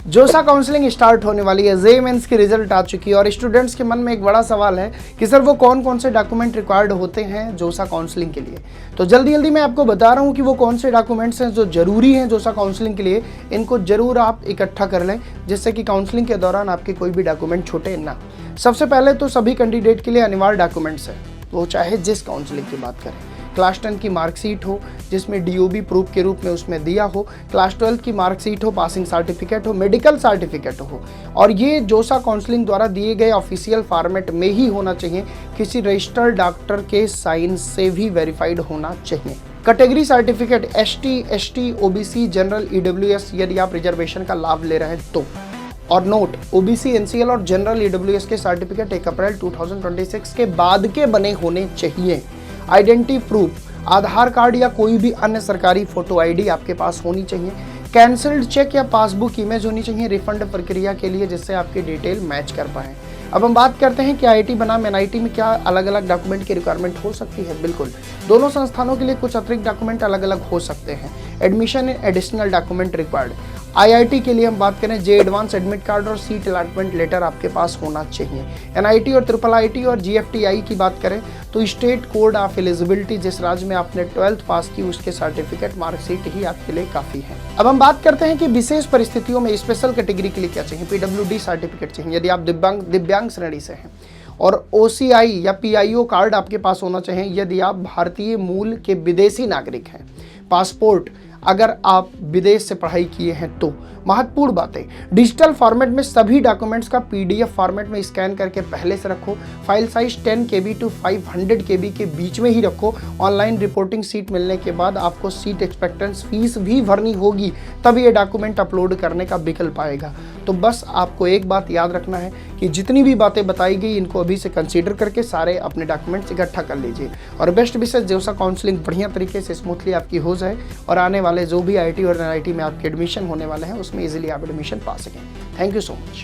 जोसा counselling start होने वाली है, जेईई मेंस की रिजल्ट आ चुकी है और स्टूडेंट्स के मन में एक बड़ा सवाल है कि सर वो कौन कौन से डॉक्यूमेंट रिक्वायर्ड होते हैं जोसा काउंसलिंग के लिए। तो जल्दी जल्दी मैं आपको बता रहा हूं कि वो कौन से डॉक्यूमेंट्स हैं जो जरूरी हैं जोसा काउंसलिंग के लिए। इनको जरूर आप इकट्ठा कर लें जिससे कि काउंसलिंग के दौरान आपके कोई भी डॉक्यूमेंट छूटे ना। सबसे पहले तो सभी कैंडिडेट के लिए अनिवार्य डॉक्यूमेंट्स है, वो चाहे जिस काउंसलिंग की बात करें। क्लास 10 की मार्कशीट हो जिसमें डीओबी प्रूफ के रूप में उसमें दिया हो, क्लास 12 की मार्कशीट हो, पासिंग सर्टिफिकेट हो, मेडिकल सर्टिफिकेट हो, और ये जोसा काउंसलिंग द्वारा दिए गए ऑफिशियल फॉर्मेट में ही होना चाहिए। किसी रजिस्टर्ड डॉक्टर के साइन से भी वेरीफाइड होना चाहिए। Category certificate ST, ST, OBC, general, EWS यदि आप रिजर्वेशन का लाभ ले रहे हैं तो। और नोट, OBC, NCL और जनरल EWS के सर्टिफिकेट 1 अप्रैल 2026 के बाद के बने होने चाहिए। आइडेंटिटी प्रूफ, आधार कार्ड या कोई भी अन्य सरकारी फोटो ID आपके पास होनी चाहिए। कैंसल्ड चेक या पासबुक इमेज होनी चाहिए रिफंड प्रक्रिया के लिए जिससे आपकी डिटेल मैच कर पाए। अब हम बात करते हैं कि IIT बनाम NIT में क्या अलग अलग डॉक्यूमेंट की रिक्वायरमेंट हो सकती है। बिल्कुल, दोनों संस्थानों के लिए कुछ अतिरिक्त डॉक्यूमेंट अलग अलग हो सकते हैं। Admission additional document required. IIT के लिए हम बात करें जे एडवांस एडमिट कार्ड और सीट अलॉटमेंट लेटर आपके पास होना चाहिए। NIT और IIIT और GFTI की बात करें तो स्टेट कोड ऑफ एलिजिबिलिटी, जिस राज्य में आपने 12th पास की उसके सर्टिफिकेट मार्कशीट ही आपके लिए काफ़ी है। अब हम बात करते हैं कि विशेष परिस्थितियों में स्पेशल कैटेगरी के लिए क्या चाहिए। PWD सर्टिफिकेट चाहिए यदि आप दिव्यांग श्रेणी से हैं, और OCI या PIO कार्ड आपके पास होना चाहिए यदि आप भारतीय मूल के विदेशी नागरिक हैं। पासपोर्ट अगर आप विदेश से पढ़ाई किए हैं तो। महत्वपूर्ण बातें, डिजिटल फॉर्मेट में सभी डॉक्यूमेंट्स का PDF फॉर्मेट में स्कैन करके पहले से रखो। File size 10 KB to 500 KB के बीच में ही रखो। ऑनलाइन रिपोर्टिंग सीट मिलने के बाद आपको सीट एक्सपेक्टेंस फीस भी भरनी होगी, तब ये डॉक्यूमेंट अपलोड करने का विकल्प आएगा। तो बस आपको एक बात याद रखना है कि जितनी भी बातें बताई गई इनको अभी से कंसीडर करके सारे अपने डॉक्यूमेंट्स इकट्ठा कर लीजिए और बेस्ट विशेष जोसा काउंसलिंग बढ़िया तरीके से स्मूथली आपकी हो जाए और आने वाले जो भी IIT और NIT में आपके एडमिशन होने वाले हैं उसमें इजीली आप एडमिशन पा सकें। Thank you so much.